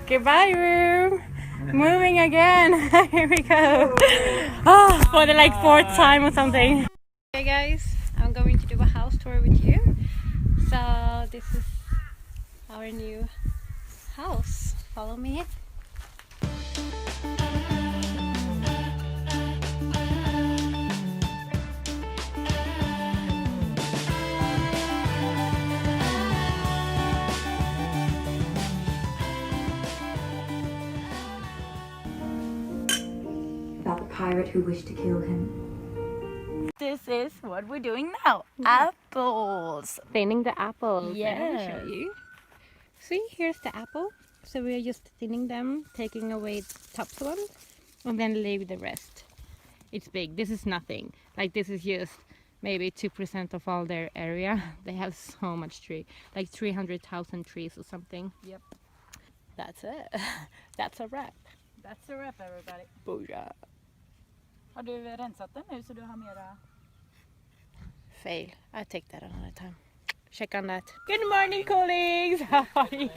Goodbye room. Moving again. Here we go. Oh, for the like 4th time or something. Hey guys, I'm going to do a house tour with you. So this is our new house. Follow me. About the pirate who wished to kill him. This is what we're doing now. Apples. Thinning the apples. Yes. Let me show you. See, here's the apple. So we are just thinning them, taking away the top one, and then leave the rest. It's big. This is nothing. Like this is just maybe 2% of all their area. They have so much tree, like 300,000 trees or something. Yep. That's it. That's a wrap. That's a wrap, everybody. Booyah. Har du rensat den nu så du har mera? Fail. I take that another time. Check on that. Good morning, colleagues. How are you?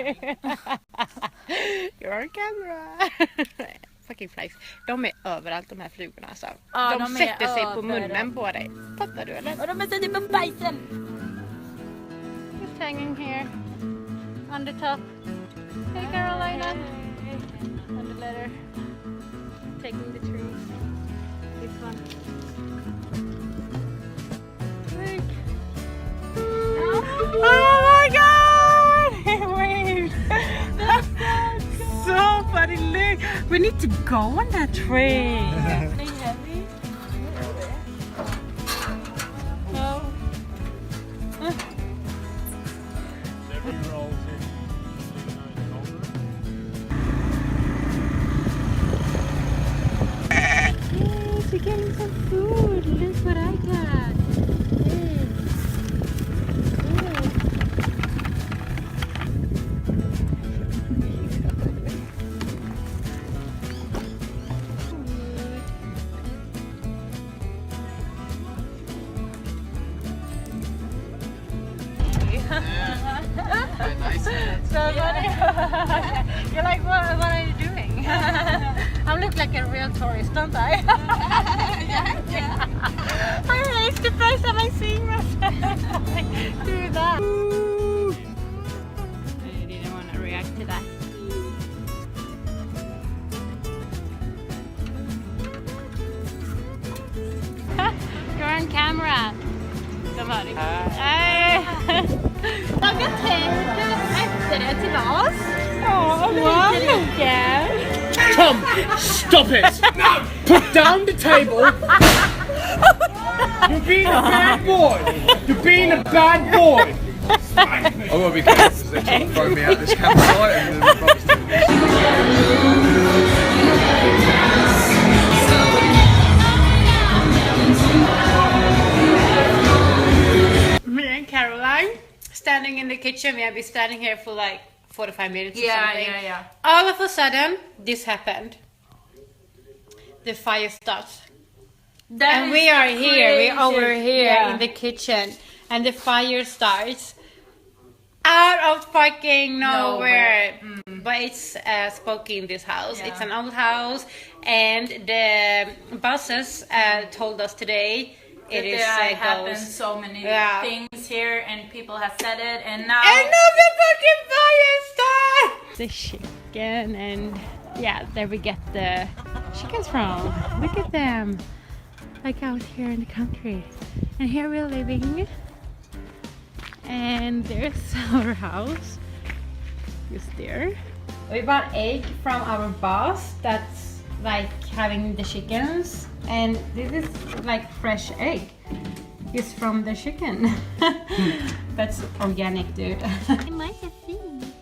You're on camera. Fucking flies. De är överallt, de här flugorna alltså. Ja, de sätter sig på munnen på dig. Fattar du eller? Och de sätter på bajsen. Just hanging here on the top. Hey Carolina. On the letter. Taking the trees. This one. Look. Oh my god! It waved. So funny. Look. We need to go on that train. Pretty heavy. Oh. Yes, we're getting some food. Look what I got. Yes. So funny. You're like, what are you doing? I look like a real tourist, don't I? Yeah. It's the first time I'm seeing myself do that. I didn't want to react to that. You're on camera. Somebody. Hey. Laga tänder efter det till oss. Ja, Tom, stop it! No! Put down the table! You're being a bad boy! You're being a bad boy! I will be careful because they try to throw me out this campsite and then Me and Caroline standing in the kitchen. We have been standing here for like 45 minutes or something. Yeah. All of a sudden, this happened. The fire starts. And we are here, we're over here in the kitchen. And the fire starts. Out of fucking nowhere. But it's spooky in this house. Yeah. It's an old house. And the bosses told us today it is happened ghost. so many things here and people have said it and now the fucking fire starts! The chicken and yeah, there we get the chickens from. Look at them. Like out here in the country. And here we're living. And there's our house. Just there. We bought egg from our boss that's like having the chickens. And this is like fresh egg. It's from the chicken. That's organic, dude. I might have seen.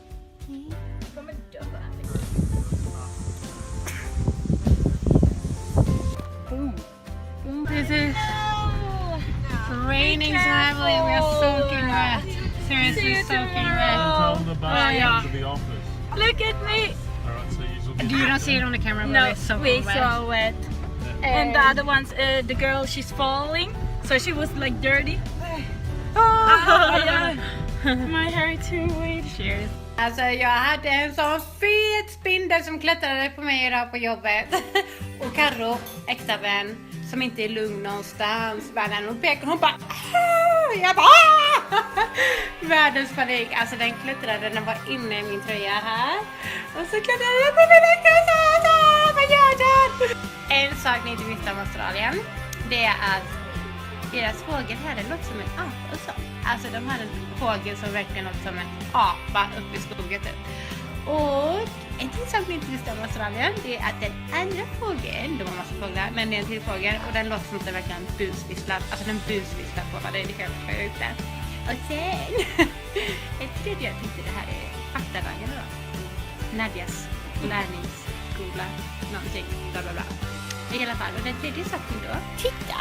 This is raining so heavily and we are soaking wet. Seriously soaking wet. Tell them about yeah. to the office. look at me. Alright, so You don't see it on the camera, but No, it's so we wet. saw wet. And the other ones, the girl, she's falling, so she was like dirty. Oh, yeah. My hair too. Wait. Cheers. Alltså jag hade en sån fet spindel som klättrade på mig idag på jobbet. Och Karo, äkta vän, som inte är lugn någonstans. Hon pekar, hon bara jag bara världens panik. Alltså den klättrade, den var inne i min tröja här. Och så klättrade den på mina kassar. Vad gör den? En sak ni inte visste om Australien, det är att deras fågel här, det låter som en apa och så. Alltså de har en fågel som verkligen låter som en apa uppe i skogen typ. Och en till sak ni inte visste om Australien, det är att den andra fågeln, de har massa fåglar, men det är en till fågel och den låter som att den verkligen busvisslar. Alltså den busvisslar på vad det är, det kan jag ut där. Och sen, ett tredje, jag tänkte det här är faktadagen då. Nadias lärningsskola, någonting, bla bla bla. I alla fall, och den tredje saken då, titta!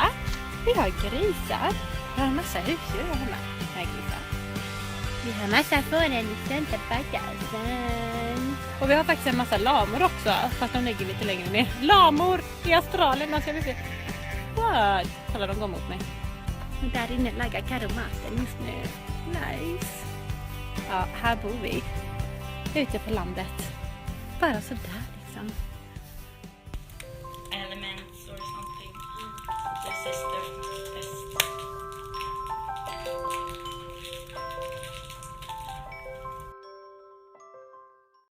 Vi har grisar. Vi har en massa husdjur hemma. Här grisar. Vi har massa fåren i Stanthorpe. Och vi har faktiskt en massa lamor också. Fast de ligger lite längre ner. Lamor i Australien. Man ska vi se. What? Kolla, de går mot mig. Och där inne lagar Karo maten just nu. Nice. Ja, här bor vi. Ute på landet. Bara sådär liksom.